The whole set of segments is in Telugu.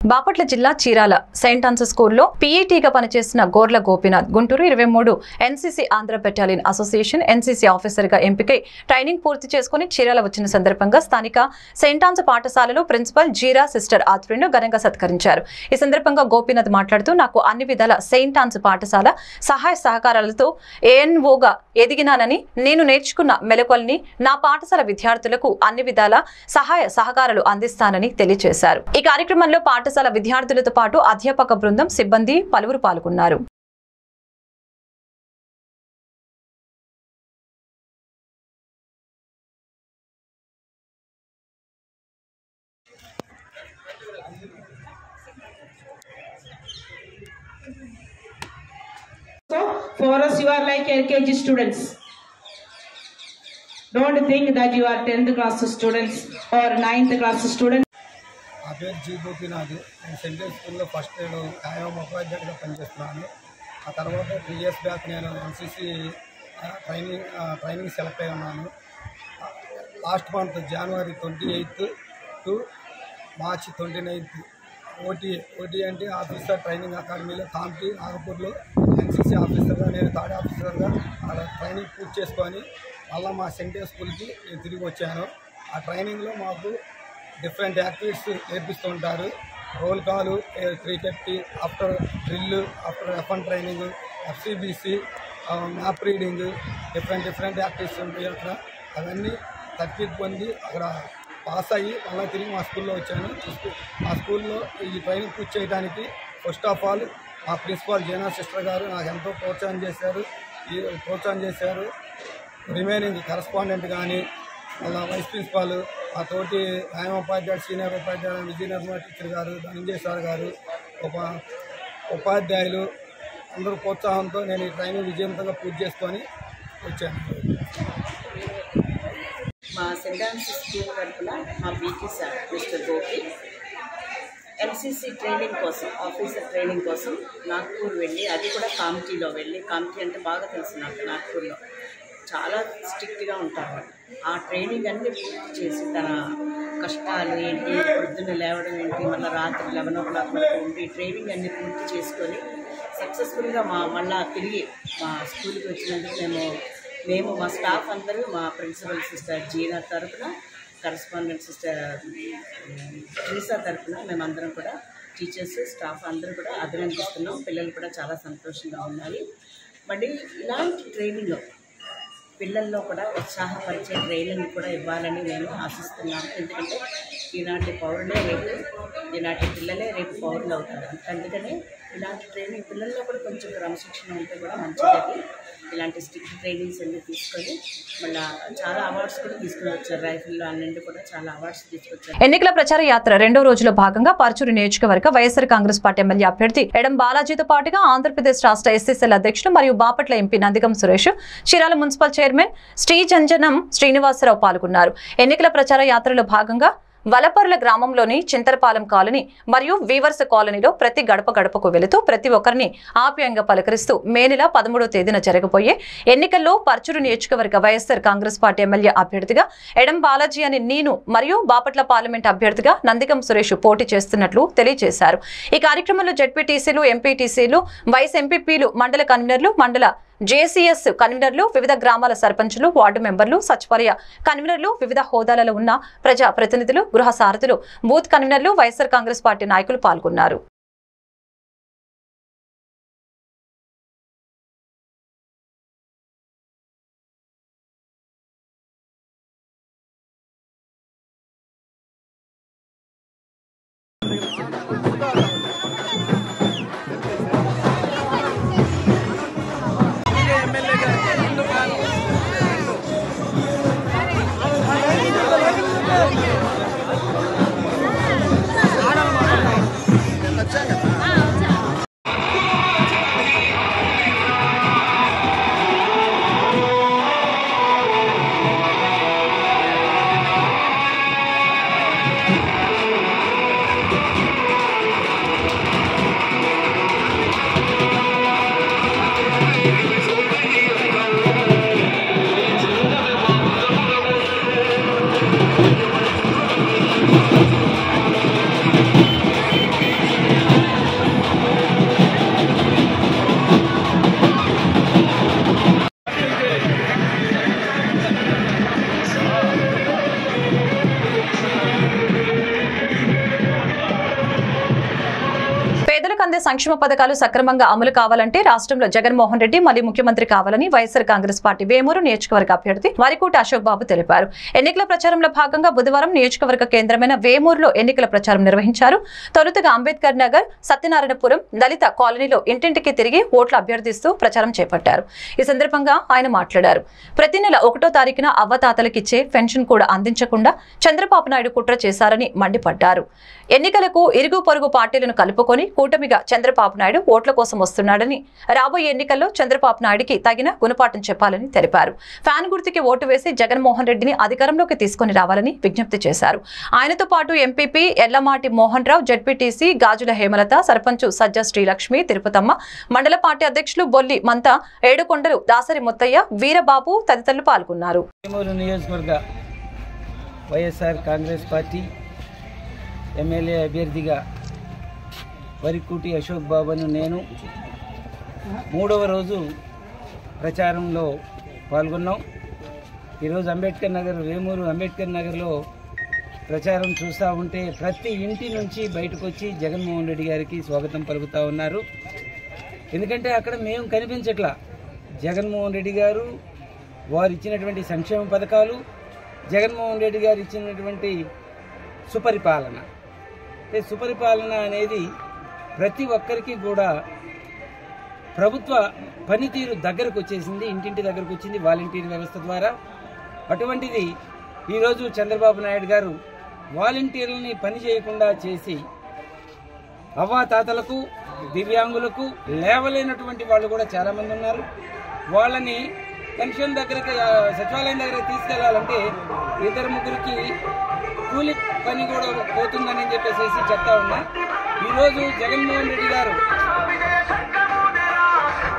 బాపట్ల జిల్లా చీరాల సెయింట్ ఆన్స్ స్కూల్లో పీఈటీగా పనిచేసిన Gorla Gopinath Guntur 23 NCC Andhra battalion association NCC ఆఫీసర్గా ఎంపికై ట్రైనింగ్ పూర్తి చేసుకుని చీరాల వచ్చిన సందర్భంగా స్థానిక సెయింట్ ఆన్స్ పాఠశాలలో ప్రిన్సిపల్ జీరా సిస్టర్ ఆధ్వర్యంలో ఘనంగా సత్కరించారు. ఈ సందర్భంగా గోపీనాథ్ మాట్లాడుతూ నాకు అన్ని విధాల సెయింట్ ఆన్స్ పాఠశాల సహాయ సహకారాలతో ఏఎన్ఓగా ఎదిగినానని, నేను నేర్చుకున్న మెలకువల్ని నా పాఠశాల విద్యార్థులకు అన్ని విధాల సహాయ సహకారాలు అందిస్తానని తెలియజేశారు. ఈ కార్యక్రమంలో పాఠశాల విద్యార్థులతో పాటు అధ్యాపక బృందం, సిబ్బంది పలువురు పాల్గొన్నారు. So for us you are like LKG students. Don't think that you are 10th class students or 9th class students. నా పేరు జీ గోపీనాథ్. నేను సెంట్రల్ స్కూల్లో ఫస్ట్ నేను ఖాయం ఉపాధ్యాయుడిగా పనిచేస్తున్నాను. ఆ తర్వాత 3 years బ్యాక్ నేను ఎన్సీసీ ట్రైనింగ్ సెలెక్ట్ అయి ఉన్నాను. Last month January 28th to March 29th OT అంటే ఆఫీసర్ ట్రైనింగ్ అకాడమీలో కాంపి నాగపూర్లో ఎన్సీసీ ఆఫీసర్గా నేను థర్డ్ ఆఫీసర్గా ట్రైనింగ్ పూర్తి చేసుకొని మళ్ళీ మా సెంట్రల్ స్కూల్కి నేను తిరిగి వచ్చాను. ఆ ట్రైనింగ్లో మాకు డిఫరెంట్ యాక్టివిటీస్ నేర్పిస్తూ ఉంటారు. Roll call, cricket, after drill, after F1 training, FCBC, map reading, different activities ఉంటాయి అక్కడ. అవన్నీ సర్టిఫికేట్ పొంది అక్కడ పాస్ అయ్యి మళ్ళీ తిరిగి మా స్కూల్లో వచ్చాను. మా స్కూల్లో ఈ ట్రైనింగ్ పూర్తి చేయడానికి ఫస్ట్ ఆఫ్ ఆల్ మా ప్రిన్సిపాల్ జీనా సిస్టర్ గారు నాకు ఎంతో ప్రోత్సాహం చేశారు. రిమైనింగ్ కరస్పాండెంట్ కానీ మళ్ళీ వైస్ ప్రిన్సిపాల్, మా తోటి న్యాయ ఉపాధ్యాయుడు, సీనియర్ ఉపాధ్యాయుడు విజయనగరం టీచర్ గారు, ధనంజయ్ సార్ గారు, ఉపాధ్యాయులు అందరూ ప్రోత్సాహంతో నేను ఈ ట్రైనింగ్ విజయవంతంగా పూర్తి చేసుకొని వచ్చాను. మా సెయింట్ ఆన్స్ స్కూల్ తరఫున మా PT sir mister Gopi NCC training కోసం, ఆఫీసర్ ట్రైనింగ్ కోసం నాగ్పూర్ వెళ్ళి, అది కూడా కామ్టీలో వెళ్ళి, కామ్టీ అంటే బాగా తెలుసు నాకు, నాగ్పూర్లో చాలా స్ట్రిక్ట్గా ఉంటారు. ఆ ట్రైనింగ్ అన్నీ పూర్తి చేసి తన కష్టాలు ఏంటి, పొద్దున్న లేవడం ఏంటి, మళ్ళీ రాత్రి 11 o'clock వరకు ఉండి ట్రైనింగ్ అన్నీ పూర్తి చేసుకొని సక్సెస్ఫుల్గా మళ్ళీ తిరిగి మా స్కూల్కి వచ్చినందుకు మేము మా స్టాఫ్ అందరూ, మా ప్రిన్సిపల్ సిస్టర్ జీనా తరఫున, కరస్పాండెంట్ సిస్టర్ ట్రీసా తరఫున మేమందరం కూడా టీచర్స్, స్టాఫ్ అందరూ కూడా అభినందిస్తున్నాం. పిల్లలు కూడా చాలా సంతోషంగా ఉన్నారు. మళ్ళీ ఇలాంటి ట్రైనింగ్ పిల్లల్లో కూడా ఉత్సాహపరిచే ట్రైనింగ్ కూడా ఇవ్వాలని నేను ఆశిస్తున్నాను. ఎందుకంటే ఈనాటి పిల్లలే రేపు పౌరులు అవుతారు. అందుకనే ఇలాంటి ట్రైనింగ్ పిల్లల్లో కూడా కొంచెం క్రమశిక్షణ ఉంటే కూడా మంచిది. ఇలాంటి స్ట్రిక్ట్ ట్రైనింగ్స్ అన్నీ తీసుకొని మళ్ళీ చాలా అవార్డ్స్ కూడా తీసుకుని వచ్చారు. రైఫిల్లో అన్నింటి కూడా చాలా అవార్డ్స్ తీసుకొచ్చారు. ఎన్నికల ప్రచార యాత్ర 2వ రోజులో భాగంగా పర్చూరు నియోజకవర్గ వైఎస్ఆర్ కాంగ్రెస్ పార్టీ ఎమ్మెల్యే అభ్యర్థి ఎడం బాలాజీతో పాటుగా ఆంధ్రప్రదేశ్ రాష్ట్ర ఎస్సీసీఎల్ అధ్యక్షుడు మరియు Bapatla MP Nandigam Suresh, Chirala municipal chairman శ్రీజంజనం శ్రీనివాసరావు పాల్గొన్నారు. ఎన్నికల ప్రచార యాత్రలో భాగంగా వలపర్ల గ్రామంలోని చింతలపాలెం కాలనీ మరియు వీవర్స్ కాలనీలో ప్రతి గడప గడపకు వెళుతూ ప్రతి ఒక్కరిని ఆప్యాయంగా పలకరిస్తూ మే నెల 13వ తేదీన జరగబోయే ఎన్నికల్లో పర్చూరు నియోజకవర్గ వైఎస్ఆర్ కాంగ్రెస్ పార్టీ ఎమ్మెల్యే అభ్యర్థిగా ఎడం బాలాజీ అని నేను మరియు బాపట్ల పార్లమెంట్ అభ్యర్థిగా నందిగం సురేష్ పోటీ చేస్తున్నట్లు తెలియజేశారు. ఈ కార్యక్రమంలో జెడ్పీటీసీలు, ఎంపీటీసీలు, వైస్ ఎంపీపీలు, మండల కన్వీనర్లు, మండల జేసీఎస్ కన్వీనర్లు, వివిధ గ్రామాల సర్పంచులు, వార్డు మెంబర్లు, సచివాలయ కన్వీనర్లు, వివిధ హోదాలలో ఉన్న ప్రజా ప్రతినిధులు, గృహ సారథులు, బూత్ కన్వీనర్లు, వైఎస్ఆర్ కాంగ్రెస్ పార్టీ నాయకులు పాల్గొన్నారు. అందే సంక్షేమ పథకాలు సక్రమంగా అమలు కావాలంటే రాష్ట్రంలో జగన్మోహన్ రెడ్డి మళ్లీ ముఖ్యమంత్రి కావాలని వైఎస్ఆర్ కాంగ్రెస్ పార్టీ వేమూరు నియోజకవర్గ అభ్యర్థి వరికోటి అశోక్ బాబు తెలిపారు. ఎన్నికల ప్రచారంలో భాగంగా బుధవారం నియోజకవర్గ కేంద్రమైన వేమూరులో ఎన్నికల ప్రచారం నిర్వహించారు. తొలుతగా అంబేద్కర్ నగర్, సత్యనారాయణపురం దళిత కాలనీలో ఇంటింటికి తిరిగి ఓట్లు అభ్యర్థిస్తూ ప్రచారం చేపట్టారు. ఈ సందర్భంగా ఆయన మాట్లాడారు. ప్రతి నెల 1వ తారీఖున అవ్వతాతలకిచ్చే పెన్షన్ కూడా అందించకుండా చంద్రబాబు నాయుడు కుట్ర చేశారని మండిపడ్డారు. ఎన్నికలకు ఇరుగు పొరుగు పార్టీలను కలుపుకొని కూటమిగా చంద్రబాబు నాయుడు ఓట్ల కోసం వస్తున్నాడని, రాబోయే ఎన్నికల్లో చంద్రబాబు నాయుడికి తగిన గుణపాఠం చెప్పాలని తెలిపారు. ఫ్యాన్ గుర్తుకి ఓటు వేసి జగన్మోహన్ రెడ్డిని అధికారంలోకి తీసుకుని రావాలని విజ్ఞప్తి చేశారు. ఆయనతో పాటు ఎంపీపీ ఎల్లమాటి మోహన్ రావు, జడ్పీటీసీ గాజుల హేమలత, సర్పంచ్ సజ్జ శ్రీలక్ష్మి, తిరుపతమ్మ, మండల పార్టీ అధ్యక్షులు బొల్లి మంత, ఏడుకొండలు దాసరి ముత్తయ్య, వీరబాబు తదితరులు పాల్గొన్నారు. వైఎస్ఆర్ కాంగ్రెస్ పార్టీ ఎమ్మెల్యే అభ్యర్థిగా వరికోటి అశోక్ బాబును నేను 3వ రోజు ప్రచారంలో పాల్గొన్నాం. ఈరోజు అంబేద్కర్ నగర్, వేమూరు అంబేద్కర్ నగర్లో ప్రచారం చూస్తూ ఉంటే ప్రతి ఇంటి నుంచి బయటకు వచ్చి జగన్మోహన్ రెడ్డి గారికి స్వాగతం పలుకుతూ ఉన్నారు. ఎందుకంటే అక్కడ మేము కనిపించట్లా. జగన్మోహన్ రెడ్డి గారు వారు ఇచ్చినటువంటి సంక్షేమ పథకాలు, జగన్మోహన్ రెడ్డి గారు ఇచ్చినటువంటి సుపరిపాలన అనేది ప్రతి ఒక్కరికి కూడా ప్రభుత్వ పనితీరు దగ్గరకు వచ్చేసింది, ఇంటింటి దగ్గరకు వచ్చింది వాలంటీర్ వ్యవస్థ ద్వారా. అటువంటిది ఈరోజు చంద్రబాబు నాయుడు గారు వాలంటీర్లని పని చేయకుండా చేసి అవ్వాతాతలకు, దివ్యాంగులకు, లేవలేనటువంటి వాళ్ళు కూడా చాలామంది ఉన్నారు. వాళ్ళని పెన్షన్ దగ్గరికి, సచివాలయం దగ్గరికి తీసుకెళ్లాలంటే 2-3కి కూలి పని కూడా పోతుందని చెప్పేసి చెప్తా ఉన్నా. ఈరోజు జగన్మోహన్ రెడ్డి గారు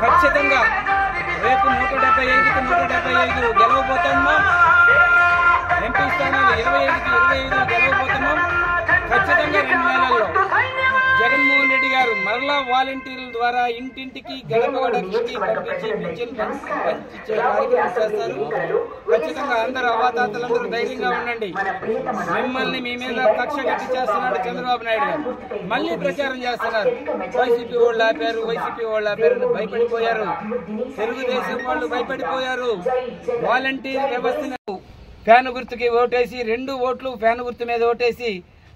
ఖచ్చితంగా రేపు 175కి 175 గెలవబోతున్నాం. ఎంపీ స్థానాలు 25కి 25 గెలవబోతున్నాం. ఖచ్చితంగా 2 నెలల్లో జగన్మోహన్ రెడ్డి గారు మరలా వాలంటీర్ల ద్వారా ఇంటింటికి గడప గడపకి పంపించి పింఛన్ పంపించే కార్యక్రమం చేస్తారు. ఖచ్చితంగా అందరూ అవ్వాతాతలందరూ ధైర్యంగా ఉండండి. మిమ్మల్ని మీ మీద కక్ష కట్టి చేస్తున్నాడు చంద్రబాబు నాయుడు గారు. మళ్ళీ ప్రచారం చేస్తున్నారు. వైసీపీ వాళ్ళు ఆపారు, భయపడిపోయారు. తెలుగుదేశం వాళ్ళు భయపడిపోయారు. వాలంటీర్ వ్యవస్థను ఫ్యాన్ గుర్తుకి ఓటేసి 2 ఓట్లు ఫ్యాన్ గుర్తు మీద ఓటేసి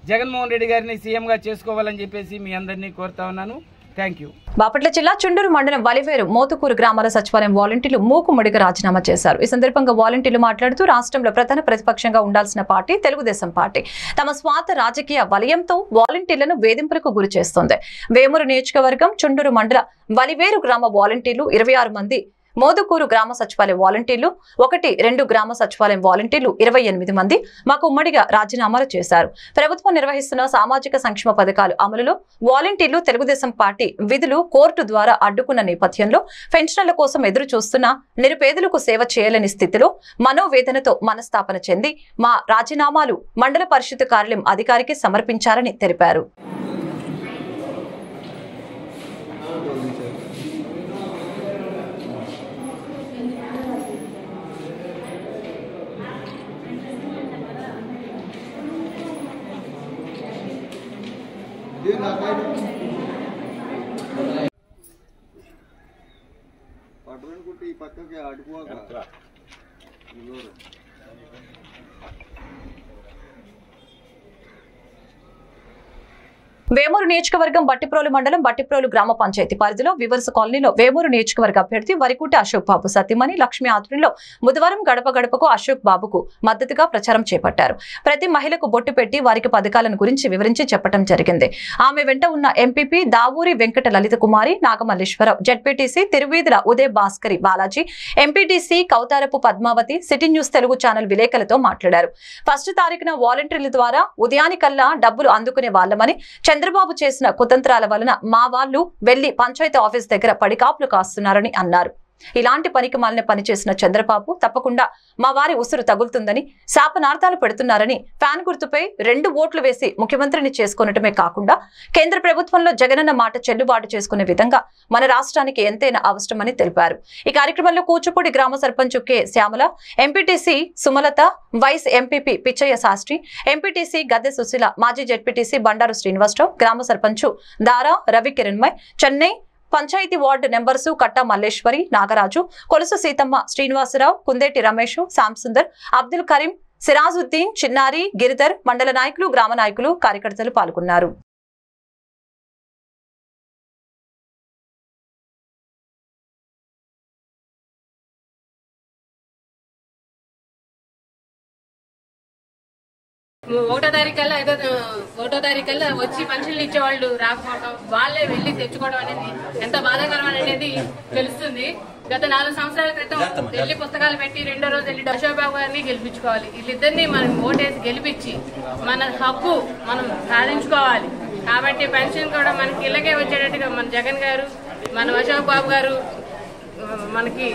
జగన్మోహన్ రెడ్డి గారిని సీఎంగా చేసుకోవాలని చెప్పేసి మీ అందరినీ కోరుతా ఉన్నాను. Thank you. బాపట్ల జిల్లా చుండూరు మండలం వలివేరు, మోతుకూరు గ్రామాల సచివాలయం వాలంటీర్లు మూకుముడిగా రాజీనామా చేశారు. ఈ సందర్భంగా వాలంటీర్లు మాట్లాడుతూ రాష్ట్రంలో ప్రధాన ప్రతిపక్షంగా ఉండాల్సిన పార్టీ తెలుగుదేశం పార్టీ తమ స్వార్థ రాజకీయ వలయంతో వాలంటీర్లను వేధింపులకు గురి చేస్తోంది. వేమూరు నియోజకవర్గం చుండూరు మండల వలివేరు గ్రామ వాలంటీర్లు 26 మంది, మోదుకూరు గ్రామ సచివాలయం వాలంటీర్లు 1-2 గ్రామ సచివాలయం వాలంటీర్లు 28 మంది మాకు ఉమ్మడిగా రాజీనామాలు చేశారు. ప్రభుత్వం నిర్వహిస్తున్న సామాజిక సంక్షేమ పథకాలు అమలులో వాలంటీర్లు తెలుగుదేశం పార్టీ విధులు కోర్టు ద్వారా అడ్డుకున్న నేపథ్యంలో పెన్షన్ల కోసం ఎదురు చూస్తున్న నిరుపేదలకు సేవ చేయలేని స్థితిలో మనోవేదనతో మనస్తాపన చెంది మా రాజీనామాలు మండల పరిషత్ కార్యాలయం అధికారికి సమర్పించారని తెలిపారు. పట్టణకుట్టి ఈ పక్కకి అడుగుగా వేమూరు నియోజకవర్గం బట్టిప్రోలు మండలం బట్టిప్రోలు గ్రామ పంచాయతీ పరిధిలో వివర్స్ కాలనీలో వేమూరు నియోజకవర్గ అభ్యర్థి వరికోటి అశోక్ బాబు సతీమణి లక్ష్మి ఆధ్వర్యంలో బుధవారం గడప గడపకు అశోక్ బాబుకు మద్దతుగా ప్రచారం చేపట్టారు. ప్రతి మహిళకు బొట్టు పెట్టి వారికి పథకాలను గురించి వివరించి చెప్పడం జరిగింది. ఆమె వెంట ఉన్న MPP Davuri Venkata Lalitha Kumari, Nagamalleswararao, ZPTC Tiruveedhula Uday Bhaskari Balaji, MPTC Kautarapu Padmavathi city news Telugu channel విలేకరులతో మాట్లాడారు. 1 తారీఖున వాలంటీర్ల ద్వారా ఉదయానికల్లా డబ్బులు అందుకునే వాళ్లమని, చంద్రబాబు చేసిన కుతంత్రాల వలన మా వాళ్లు వెళ్లి పంచాయతీ ఆఫీస్ దగ్గర పడికాపులు కాస్తున్నారని అన్నారు. ఇలాంటి పనికిమాలిన పని చేసిన చంద్రబాబు తప్పకుండా మా వారి ఉసురు తగులుతుందని శాపనార్థాలు పెడుతున్నారని ఫ్యాన్ గుర్తుపై 2 ఓట్లు వేసి ముఖ్యమంత్రిని చేసుకునటమే కాకుండా కేంద్ర ప్రభుత్వంలో జగనన్న మాట చెల్లుబాటు చేసుకునే విధంగా మన రాష్ట్రానికి ఎంతైనా అవసరమని తెలిపారు. ఈ కార్యక్రమంలో కూచిపూడి గ్రామ sarpanch K Shyamala, MPTC Sumalatha, vice MPP Pichaiah Sastry, MPTC Gadde Susheela, మాజీ జెడ్పీటీసీ బండారు శ్రీనివాసరావు, గ్రామ సర్పంచ్ దారా రవి కిరణ్మయ్, చెన్నై పంచాయతీ వార్డు నెంబర్సు కట్టా మల్లేశ్వరి, నాగరాజు, కొలుసు సీతమ్మ, శ్రీనివాసరావు, కుందేటి రమేష్, శ్యాంసుందర్, అబ్దుల్ కరీం, సిరాజుద్దీన్, చిన్నారి, గిరిధర్, మండల నాయకులు, గ్రామ నాయకులు, కార్యకర్తలు పాల్గొన్నారు. ఒకటో తారీఖుకల్లా వచ్చి పెన్షన్లు ఇచ్చేవాళ్ళు రాకపోవడం, వాళ్ళే వెళ్లి తెచ్చుకోవడం అనేది ఎంత బాధాకరం అనేది తెలుస్తుంది. గత 4 సంవత్సరాల క్రితం ఢిల్లీ పుస్తకాలు పెట్టి 2వ రోజు వెళ్ళి అశోక్ బాబు గారిని గెలిపించుకోవాలి. వీళ్ళిద్దరిని మనం ఓటేసి గెలిపించి మన హక్కు మనం సాధించుకోవాలి. కాబట్టి పెన్షన్ కూడా మనకి ఇళ్ళకే వచ్చేటట్టుగా మన జగన్ గారు, మన అశోక్ బాబు గారు మనకి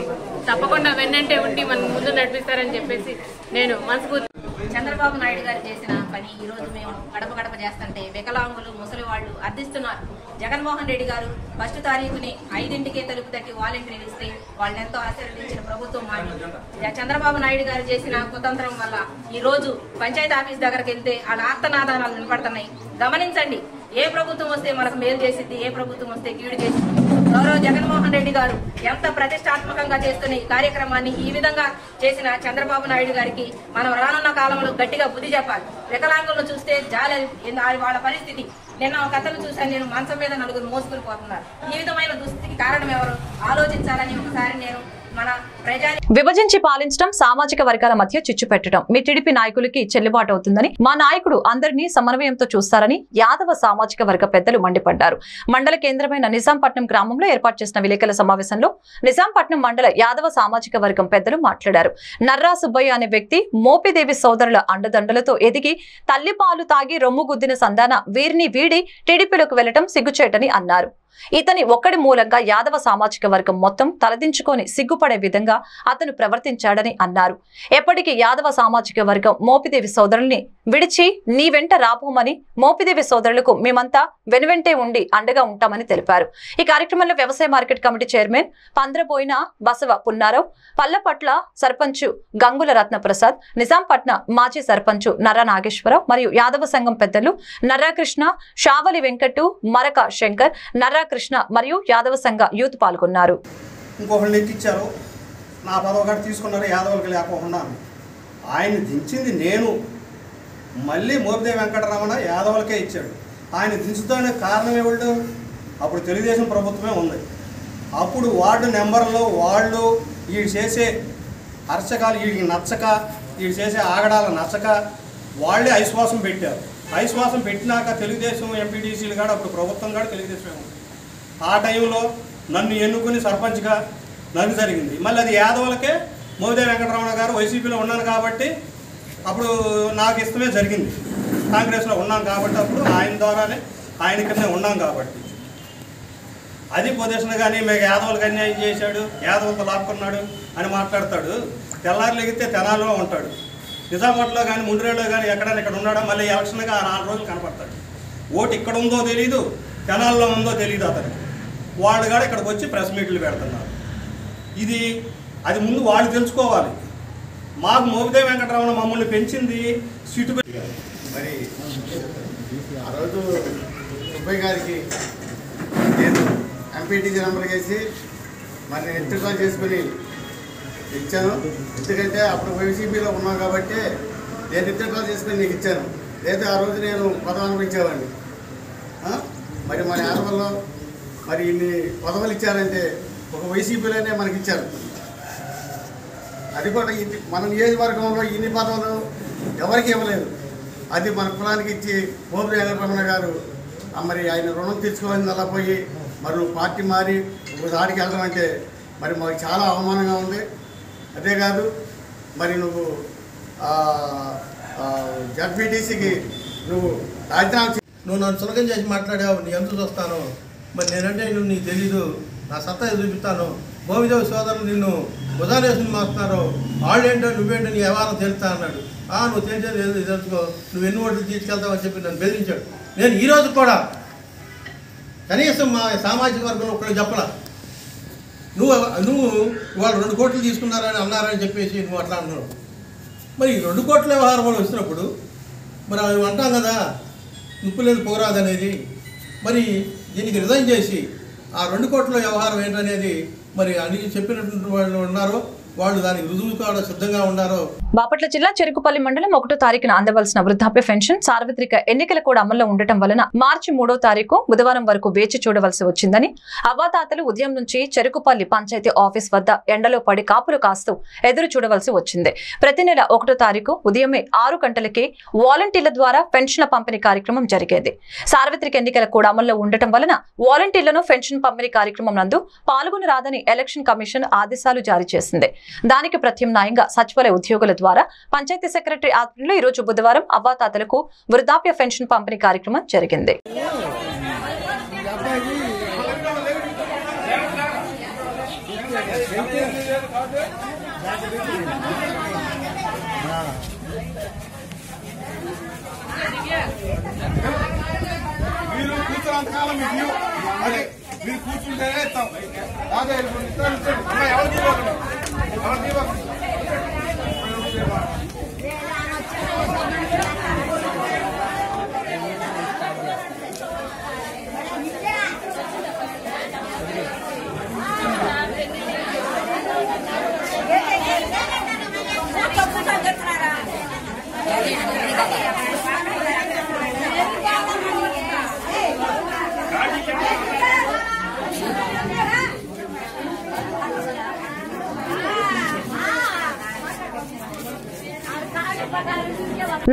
తప్పకుండా వెన్నంటే ఉండి మనం ముందు నడిపిస్తారని చెప్పేసి నేను మనస్ఫూర్తి. చంద్రబాబు నాయుడు గారు చేసిన పని ఈ రోజు మేము గడప గడప చేస్తుంటే వికలాంగులు, ముసలి వాళ్ళు అర్థిస్తున్నారు. జగన్మోహన్ రెడ్డి గారు 1వ తారీఖుని 5ంటికే తలుపు తట్టి వాలంటీర్లు ఇస్తే వాళ్ళని ఎంతో ఆశీర్వదించిన ప్రభుత్వం మాది. చంద్రబాబు నాయుడు గారు చేసిన కుతంత్రం వల్ల ఈ రోజు పంచాయతీ ఆఫీస్ దగ్గరికి వెళ్తే వాళ్ళ ఆర్తనాదాలు వినపడుతున్నాయి. గమనించండి, ఏ ప్రభుత్వం వస్తే మనకు మేలు చేసింది, ఏ ప్రభుత్వం వస్తే కీడు చేసింది. గౌరవ జగన్మోహన్ రెడ్డి గారు ఎంత ప్రతిష్టాత్మకంగా చేస్తున్న ఈ కార్యక్రమాన్ని ఈ విధంగా చేసిన చంద్రబాబు నాయుడు గారికి మనం రానున్న కాలంలో గట్టిగా బుద్ధి చెప్పాలి. వికలాంగులను చూస్తే జాలి, వాళ్ళ పరిస్థితి. నిన్న ఒక అతను చూశాను, నేను మంచం మీద 4 మోసుకుని పోతున్నారు. ఈ విధమైన దుస్థితికి కారణం ఎవరు ఆలోచించాలని ఒకసారి నేను విభజించి పాలించడం, సామాజిక వర్గాల మధ్య చిచ్చు పెట్టడం మీ టీడీపీ నాయకులకి చెల్లుబాటు అవుతుందని, మా నాయకుడు అందరినీ సమన్వయంతో చూస్తారని యాదవ సామాజిక వర్గ పెద్దలు మండిపడ్డారు. మండల కేంద్రమైన నిజాంపట్నం గ్రామంలో ఏర్పాటు చేసిన విలేకరుల సమావేశంలో నిజాంపట్నం మండల యాదవ సామాజిక వర్గం పెద్దలు మాట్లాడారు. నర్రా సుబ్బయ్య అనే వ్యక్తి మోపిదేవి సోదరుల అండదండలతో ఎదిగి తల్లిపాలు తాగి రొమ్ము గుద్దిన సంధాన వీరిని వీడి టీడీపీలోకి వెళ్లడం సిగ్గుచేటని అన్నారు. ఇతని ఒక్కడి మూలంగా యాదవ సామాజిక వర్గం మొత్తం తలదించుకొని సిగ్గుపడే విధంగా అతను ప్రవర్తించాడని అన్నారు. ఎప్పటికీ యాదవ సామాజిక వర్గం మోపిదేవి సోదరుల్ని విడిచి నీ వెంట రాబోమని, మోపిదేవి సోదరులకు మేమంతా వెనువెంటే ఉండి అండగా ఉంటామని తెలిపారు. ఈ కార్యక్రమంలో వ్యవసాయ market committee chairman Pandraboina Basava Punnarao, Pallapatla sarpanch Gangula Ratnaprasad, Nizampatnam మాజీ సర్పంచ్ నర్రా నాగేశ్వరరావు మరియు యాదవ సంఘం పెద్దలు నర్రాకృష్ణ, షావలి వెంకటు, మరక శంకర్, నర్రాకృష్ణ మరియు యాదవ సంఘ యూత్ పాల్గొన్నారు. ఇంకొకళ్ళు ఎక్కిచ్చారు, నా పదవి తీసుకున్నారు, యాదవులకి లేకుండా. ఆయన దించింది నేను, మళ్ళీ మోపిదేవి వెంకటరమణ యాదవులకే ఇచ్చాడు. ఆయన దించుతానికి కారణం ఏమిటి? అప్పుడు తెలుగుదేశం ప్రభుత్వమే ఉంది. అప్పుడు వార్డు నెంబర్లో వాళ్ళు వీడు చేసే అర్చకాలు వీడికి నచ్చక, వీడు చేసే ఆగడాలు నచ్చక వాళ్ళే అవిశ్వాసం పెట్టారు. అవిశ్వాసం పెట్టినాక తెలుగుదేశం ఎంపీటీసీలు కాదు, అప్పుడు ప్రభుత్వం కాదు, తెలుగుదేశం ఉంది. ఆ టైంలో నన్ను ఎన్నుకుని సర్పంచ్గా నన్ను జరిగింది. మళ్ళీ అది యాదవులకే. మోపిదేవి వెంకటరమణ గారు వైసీపీలో ఉన్నాను కాబట్టి అప్పుడు నాకు ఇష్టమే జరిగింది. కాంగ్రెస్లో ఉన్నాం కాబట్టి అప్పుడు ఆయన ద్వారానే ఆయన కింద ఉన్నాం కాబట్టి అది పొజిషన్. కానీ మీకు యాదవులకు అన్యాయం చేశాడు, యాదవులతో లాక్కున్నాడు అని మాట్లాడతాడు. తెల్లారులు ఎగితే తెనాల్లో ఉంటాడు, నిజామాబాద్లో కానీ ముండ్రేలో కానీ ఎక్కడైనా ఇక్కడ ఉన్నాడో మళ్ళీ ఎలక్షన్గా 4 రోజులు కనపడతాడు. ఓటు ఇక్కడ ఉందో తెలీదు, తెనాల్లో ఉందో తెలియదు అతనికి. వాళ్ళు కూడా ఇక్కడికి వచ్చి ప్రెస్ మీట్లు పెడుతున్నారు. అది ముందు వాళ్ళు తెలుసుకోవాలి. మాకు మోపిదేవి వెంకటరమణ మమ్మల్ని పెంచింది సీటు. మరి ఆ రోజు సుబ్బయ్య గారికి నేను ఎంపీటీసీ నెంబర్ వేసి మరి ఎంట్రీ చేసుకుని ఇచ్చాను. ఎందుకంటే అప్పుడు వైసీపీలో ఉన్నాం కాబట్టి నేను ఎంట్రీ చేసుకుని నీకు ఇచ్చాను. లేదా ఆ రోజు నేను పదవి అనుభవించేవాడిని. మరి మన యాదవల్లో మరి ఇన్ని పదవులు ఇచ్చారంటే ఒక వైసీపీలోనే మనకి ఇచ్చారు. అది కూడా మన నియోజకవర్గంలో ఇన్ని పదవులు ఎవరికి ఇవ్వలేదు. అది మన కులానికి ఇచ్చి మోపిదేవి వెంకటరమణ గారు మరి ఆయన రుణం తీర్చుకోవాలని అలా పోయి మరి నువ్వు పార్టీ మారి ఒకసారికి వెళ్ళడం అంటే మరి మాకు చాలా అవమానంగా ఉంది. అంతేకాదు మరి నువ్వు జడ్పీటీసీకి నువ్వు రాజీనామా నువ్వు నన్ను సులభం చేసి మాట్లాడావు, నీ ఎంత చూస్తాను. మరి నేనంటే నువ్వు నీకు తెలీదు, నా సత్తా చూపిస్తాను, భూమిదేవి సోదరులు నిన్ను ఉదాహరణ మాస్తున్నారు, వాళ్ళేంటో నువ్వేంటో నీ వ్యవహారం తెలుస్తా అన్నాడు. నువ్వు తెలిసేది తెలుసుకో, నువ్వు ఎన్ని ఓట్లు తీసుకెళ్తావని చెప్పి నన్ను బెదిరించాడు. నేను ఈరోజు కూడా కనీసం మా సామాజిక వర్గంలో ఒకళ్ళు చెప్పలా, నువ్వు వాళ్ళు 2 కోట్లు తీసుకున్నారని అన్నారని చెప్పేసి నువ్వు అట్లా అంటున్నావు. మరి 2 కోట్ల వ్యవహారం వచ్చినప్పుడు మరి అవి అంటాం కదా, ఉప్పు లేదు పోరాదు అనేది. మరి దీనికి రిజైన్ చేసి ఆ 2 కోట్ల వ్యవహారం ఏంటనేది మరి అని చెప్పినటువంటి వాళ్ళు ఉన్నారో వాళ్ళు దానికి రుజువు కూడా సిద్ధంగా ఉన్నారో. బాపట్ల జిల్లా చెరుకుపల్లి మండలం 1వ తారీఖున అందవలసిన వృద్ధాప్య పెన్షన్ సార్వత్రిక ఎన్నికలు కూడా అమల్లో ఉండటం వలన మార్చి 3వ తారీఖు బుధవారం వరకు వేచి చూడవలసి వచ్చిందని అవ్వాతాతలు ఉదయం నుంచి చెరుకుపల్లి పంచాయతీ ఆఫీస్ వద్ద ఎండలో పడి కాపులు కాస్తూ ఎదురు చూడవలసి వచ్చింది. ప్రతి నెల 1వ తారీఖు ఉదయమే 6 గంటలకే వాలంటీర్ల ద్వారా పెన్షన్ల పంపిణీ కార్యక్రమం జరిగేది. సార్వత్రిక ఎన్నికలు కూడా అమల్లో ఉండటం వలన వాలంటీర్లను పెన్షన్ పంపిణీ కార్యక్రమం నందు పాల్గొనరాదని ఎలక్షన్ కమిషన్ ఆదేశాలు జారీ చేసింది. దానికి ప్రత్యామ్నాయంగా సచివాలయ ఉద్యోగుల ద్వారా పంచాయతీ సెక్రటరీ ఆధ్వర్యంలో ఈ రోజు బుధవారం అవ్వాతాతలకు వృద్ధాప్య పెన్షన్ పంపిణీ కార్యక్రమం జరిగింది.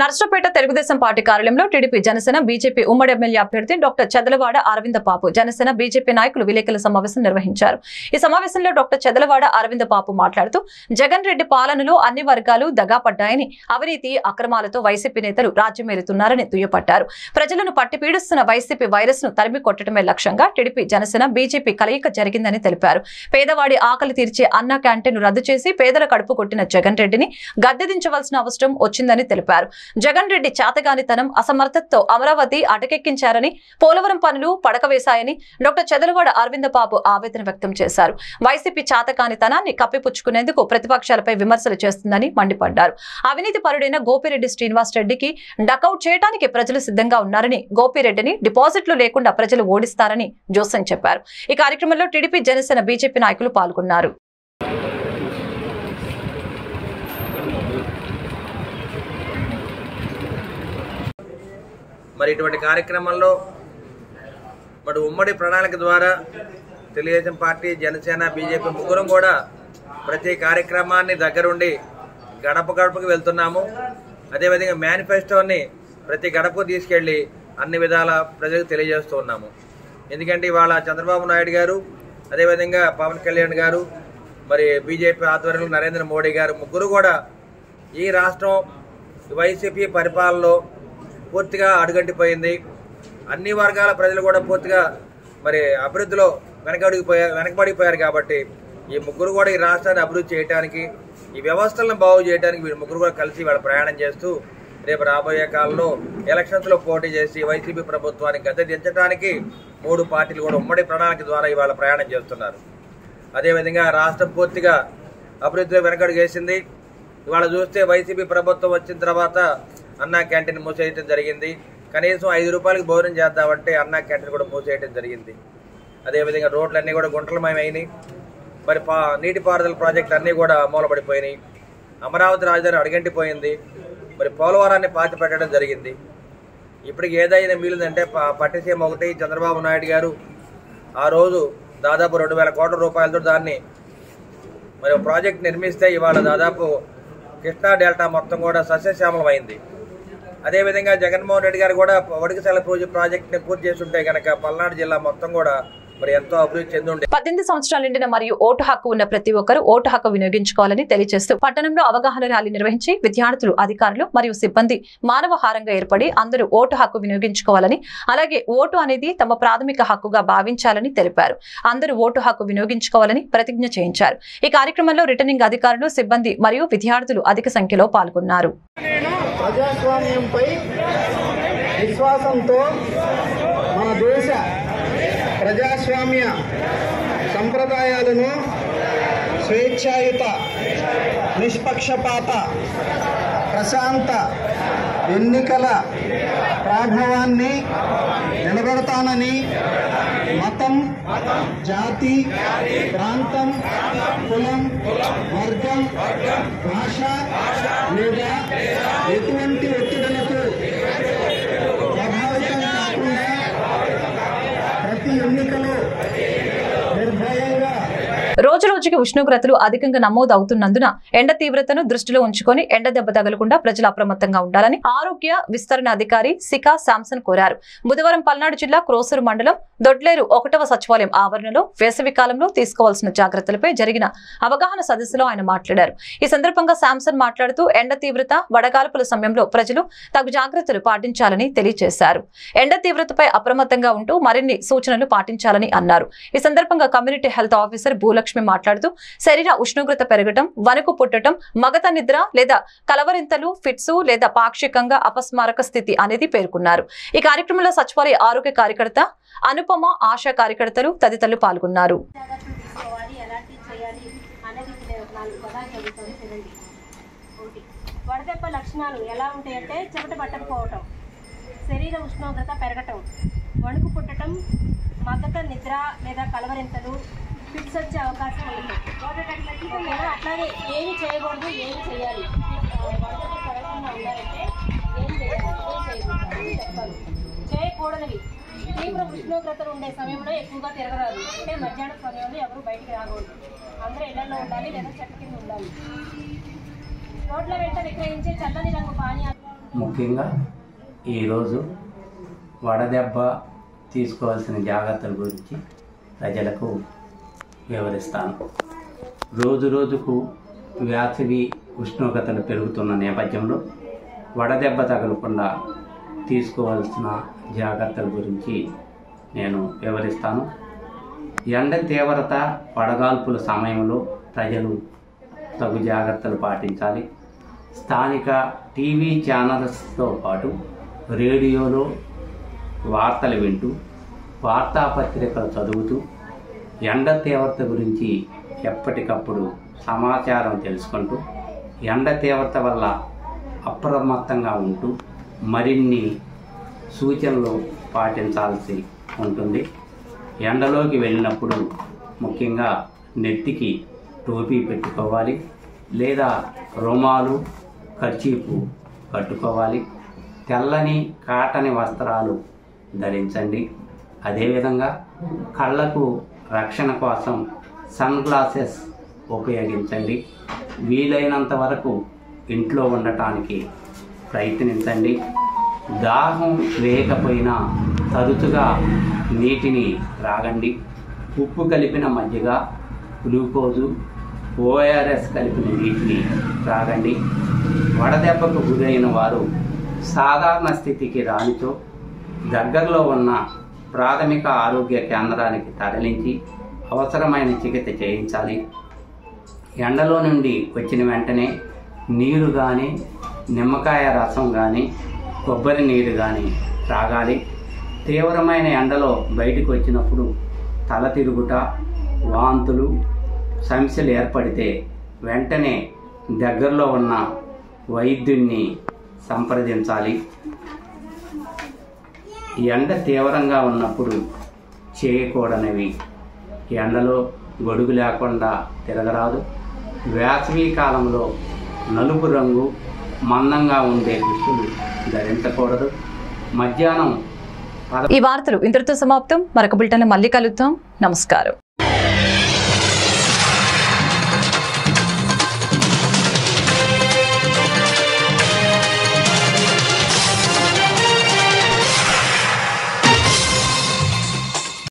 నర్సరావుపేట తెలుగుదేశం పార్టీ కార్యాలయంలో టీడీపీ జనసేన బీజేపీ ఉమ్మడి ఎమ్మెల్యే అభ్యర్థి డాక్టర్ చదలవాడ అరవింద పాపు జనసేన బీజేపీ నాయకులు విలేకరుల సమావేశం నిర్వహించారు. ఈ సమావేశంలో డాక్టర్ చదలవాడ అరవింద పాపు మాట్లాడుతూ జగన్ రెడ్డి పాలనలో అన్ని వర్గాలు దగాపడ్డాయని, అవినీతి అక్రమాలతో వైసీపీ నేతలు రాజ్యమేలుతున్నారని దుయ్యపట్టారు. ప్రజలను పట్టి పీడిస్తున్న వైసీపీ వైరస్ ను తరిమి కొట్టడమే లక్ష్యంగా టీడీపీ జనసేన బీజేపీ కలయిక జరిగిందని తెలిపారు. పేదవాడి ఆకలి తీర్చే అన్న క్యాంటీన్ రద్దు చేసి పేదల కడుపు కొట్టిన జగన్ రెడ్డిని గద్దెదించవలసిన అవసరం వచ్చిందని తెలిపారు. జగన్ రెడ్డి చాతగానితనం అసమర్థతతో అమరావతి అటకెక్కించారని, పోలవరం పనులు పడకవేశాయని డాక్టర్ చదలవాడ అరవింద బాబు ఆవేదన వ్యక్తం చేశారు. వైసీపీ చాతకానితనాన్ని కప్పిపుచ్చుకునేందుకు ప్రతిపక్షాలపై విమర్శలు చేస్తుందని మండిపడ్డారు. అవినీతి పరుడైన గోపిరెడ్డి శ్రీనివాస్ రెడ్డికి డకౌట్ చేయడానికి ప్రజలు సిద్ధంగా ఉన్నారని, గోపిరెడ్డిని డిపాజిట్లు లేకుండా ప్రజలు ఓడిస్తారని జోసెన్ చెప్పారు. ఈ కార్యక్రమంలో టీడీపీ జనసేన బీజేపీ నాయకులు పాల్గొన్నారు. మరి ఇటువంటి కార్యక్రమంలో మరి ఉమ్మడి ప్రణాళిక ద్వారా తెలుగుదేశం పార్టీ జనసేన బీజేపీ ముగ్గురం కూడా ప్రతి కార్యక్రమాన్ని దగ్గరుండి గడప గడపకు వెళ్తున్నాము. అదేవిధంగా మేనిఫెస్టోని ప్రతి గడపకు తీసుకెళ్లి అన్ని విధాల ప్రజలకు తెలియజేస్తూ ఉన్నాము. ఎందుకంటే ఇవాళ చంద్రబాబు నాయుడు గారు, అదేవిధంగా పవన్ కళ్యాణ్ గారు, మరి బీజేపీ ఆధ్వర్యంలో నరేంద్ర మోడీ గారు ముగ్గురు కూడా ఈ రాష్ట్రం వైసీపీ పరిపాలనలో పూర్తిగా అడుగంటిపోయింది. అన్ని వర్గాల ప్రజలు కూడా పూర్తిగా మరి అభివృద్ధిలో వెనకబడిపోయారు. కాబట్టి ఈ ముగ్గురు కూడా ఈ రాష్ట్రాన్ని అభివృద్ధి చేయడానికి, ఈ వ్యవస్థలను బాగు చేయడానికి వీళ్ళు ముగ్గురు కూడా కలిసి వాళ్ళ ప్రయాణం చేస్తూ రేపు రాబోయే కాలంలో ఎలక్షన్స్లో పోటీ చేసి వైసీపీ ప్రభుత్వాన్ని గద్దె దించడానికి 3 పార్టీలు కూడా ఉమ్మడి ప్రణాళిక ద్వారా ఇవాళ ప్రయాణం చేస్తున్నారు. అదేవిధంగా రాష్ట్రం పూర్తిగా అభివృద్ధిలో వెనకడుగు వేసింది. ఇవాళ చూస్తే వైసీపీ ప్రభుత్వం వచ్చిన తర్వాత అన్నా క్యాంటీన్ మూసేయటం జరిగింది. కనీసం 5 రూపాయలకి భోజనం చేద్దామంటే అన్నా క్యాంటీన్ కూడా మూసేయటం జరిగింది. అదేవిధంగా రోడ్లన్నీ కూడా గుంటలమయమైనాయి. మరి నీటిపారుదల ప్రాజెక్టులు అన్నీ కూడా మూలపడిపోయినాయి. అమరావతి రాజధాని అడుగంటిపోయింది. మరి పోలవరాన్ని పాతి పెట్టడం జరిగింది. ఇప్పటికి ఏదైనా మిగిలిందంటే పట్టిసీమ ఒకటి. చంద్రబాబు నాయుడు గారు ఆ రోజు దాదాపు 2,000 కోట్ల రూపాయలతో దాన్ని మరి ప్రాజెక్ట్ నిర్మిస్తే ఇవాళ దాదాపు కృష్ణా డెల్టా మొత్తం కూడా సస్యశ్యామలమైంది. అదేవిధంగా జగన్మోహన్ రెడ్డి గారు కూడా వడికశాల ప్రాజెక్ట్ని పూర్తి చేస్తుంటే కనుక పల్నాడు జిల్లా మొత్తం కూడా మరి ఎంతో అభివృద్ధి చెంది ఉండే 18 సంవత్సరాలు నిండిన మరియు ఓటు హక్కు ఉన్న ప్రతి ఒక్కరూ ఓటు హక్కు వినియోగించుకోవాలని తెలియజేస్తూ పట్టణంలో అవగాహన ర్యాలీ నిర్వహించి విద్యార్థులు, అధికారులు మరియు సిబ్బంది మానవహారంగా ఏర్పడి అందరూ ఓటు హక్కు వినియోగించుకోవాలని, అలాగే ఓటు అనేది తమ ప్రాథమిక హక్కుగా భావించాలని తెలిపారు. అందరూ ఓటు హక్కు వినియోగించుకోవాలని ప్రతిజ్ఞ చేయించారు. ఈ కార్యక్రమంలో రిటర్నింగ్ అధికారులు, సిబ్బంది మరియు విద్యార్థులు అధిక సంఖ్యలో పాల్గొన్నారు. ప్రజాస్వామ్యంపై విశ్వాసంతో మన దేశ ప్రజాస్వామ్య సంప్రదాయాలను స్వేచ్ఛాయుత, నిష్పక్షపాత, ప్రశాంత ఎన్నికల ప్రాభవాన్ని నిలబెడతానని మతం, జాతి, ప్రాంతం, కులం, వర్గం, భాష లేదా ఎటువంటి ఒత్తిడులకు ప్రభావితం కాకుండా ప్రతి ఎన్నికలో నిర్భయంగా రోజు రోజుకి ఉష్ణోగ్రతలు అధికంగా నమోదు అవుతున్నందున ఎండ తీవ్రతను దృష్టిలో ఉంచుకొని ఎండ దెబ్బ తగలకుండా ప్రజలు అప్రమత్తంగా ఉండాలని ఆరోగ్య విస్తరణ అధికారి సికా శాంసన్ కోరారు. బుధవారం పల్నాడు జిల్లా క్రోసూరు మండలం దొడ్లేరు 1వ సచివాలయం ఆవరణలో వేసవి కాలంలో తీసుకోవాల్సిన జాగ్రత్తలపై జరిగిన అవగాహన సదస్సులో ఆయన మాట్లాడారు. ఈ సందర్భంగా శాంసన్ మాట్లాడుతూ ఎండ తీవ్రత, వడగాల్పుల సమయంలో ప్రజలు తగు జాగ్రత్తలు పాటించాలని తెలియజేశారు. ఎండ తీవ్రతపై అప్రమత్తంగా ఉంటూ మరిన్ని సూచనలు పాటించాలని అన్నారు. ఈ సందర్భంగా కమ్యూనిటీ హెల్త్ ఆఫీసర్ భూలక్ష్మి మాట్లాడుతూ శరీర ఉష్ణోగ్రత పెరగటం, వణుకు పుట్టడం, మగత నిద్ర లేదా కలవరింతలు, ఫిట్స్ లేదా పాక్షికంగా అపస్మారక స్థితి అనేది పేర్కొన్నారు. ఈ కార్యక్రమంలో సచివాలయ ఆరోగ్య కార్యకర్త అనుపమ, ఆశా కార్యకర్తలు తదితరులు పాల్గొన్నారు. వడదెబ్బ లక్షణాలు ఎలా ఉంటాయంటే చెమట పట్టకపోవటం, శరీర ఉష్ణోగ్రత పెరగటం, వణుకు పుట్టడం, మగత నిద్ర లేదా కలవరింతలు, ఫిట్స్ వచ్చే అవకాశం ఉంది. అట్లాగే ఏమి చేయకూడదు, ఏమి చేయాలి, వడదెబ్బ పెరగకుండా ఉండాలంటే ఏం చేయాలి చెప్పాలి. చేయకూడనివి తీవ్ర ఉష్ణోగ్రతలు ఉండే సమయంలో ఎక్కువగా తిరగరాదు. అంటే మధ్యాహ్నం సమయంలో ఎవరు బయటికి రాకూడదు. అందరూ ఇళ్లలో ఉండాలి లేదా చెట్ల కింద ఉండాలి. రోడ్ల వెంట విక్రయించే చల్లని రంగు పానీయాలు. ముఖ్యంగా ఈరోజు వడదెబ్బ తీసుకోవాల్సిన జాగ్రత్తల గురించి ప్రజలకు వివరిస్తాను. రోజు రోజుకు వేసవి ఉష్ణోగ్రతలు పెరుగుతున్న నేపథ్యంలో వడదెబ్బ తగలకుండా తీసుకోవాల్సిన జాగ్రత్తల గురించి నేను వివరిస్తాను. ఎండ తీవ్రత, వడగాల్పుల సమయంలో ప్రజలు తగు జాగ్రత్తలు పాటించాలి. స్థానిక టీవీ ఛానల్స్తో పాటు రేడియోలో వార్తలు వింటూ, వార్తాపత్రికలు చదువుతూ ఎండ తీవ్రత గురించి ఎప్పటికప్పుడు సమాచారం తెలుసుకుంటూ ఎండ తీవ్రత వల్ల అప్రమత్తంగా ఉంటూ మరిన్ని సూచనలు పాటించాల్సి ఉంటుంది. ఎండలోకి వెళ్ళినప్పుడు ముఖ్యంగా నెత్తికి టోపీ పెట్టుకోవాలి లేదా రుమాలు, కర్చీపు కట్టుకోవాలి. తెల్లని కాటని వస్త్రాలు ధరించండి. అదేవిధంగా కళ్ళకు రక్షణ కోసం సన్ గ్లాసెస్ ఉపయోగించండి. వీలైనంత వరకు ఇంట్లో ఉండటానికి ప్రయత్నించండి. దాహం లేకపోయినా తరచుగా నీటిని త్రాగండి. ఉప్పు కలిపిన మజ్జిగ, గ్లూకోజు, ORS కలిపిన నీటిని త్రాగండి. వడదెబ్బకు గురైన వారు సాధారణ స్థితికి రానిచో దగ్గరలో ఉన్న ప్రాథమిక ఆరోగ్య కేంద్రానికి తరలించి అవసరమైన చికిత్స చేయించాలి. ఎండలో నుండి వచ్చిన వెంటనే నీరు కానీ, నిమ్మకాయ రసం కానీ, కొబ్బరి నీరు కానీ త్రాగాలి. తీవ్రమైన ఎండలో బయటకు వచ్చినప్పుడు తల తిరుగుట, వాంతులు, సమస్యలు ఏర్పడితే వెంటనే దగ్గరలో ఉన్న వైద్యుడిని సంప్రదించాలి. ఎండ తీవ్రంగా ఉన్నప్పుడు చేయకూడనివి: ఎండలో గొడుగు లేకుండా తిరగరాదు. వేసవి కాలంలో నలుపు రంగు, మందంగా ఉండే దుస్తులు ధరించకూడదు. మధ్యాహ్నం ఈ వార్తలు ఇంతటితో సమాప్తం. మరొక బులెటిన్లో మళ్ళీ కలుద్దాం. నమస్కారం.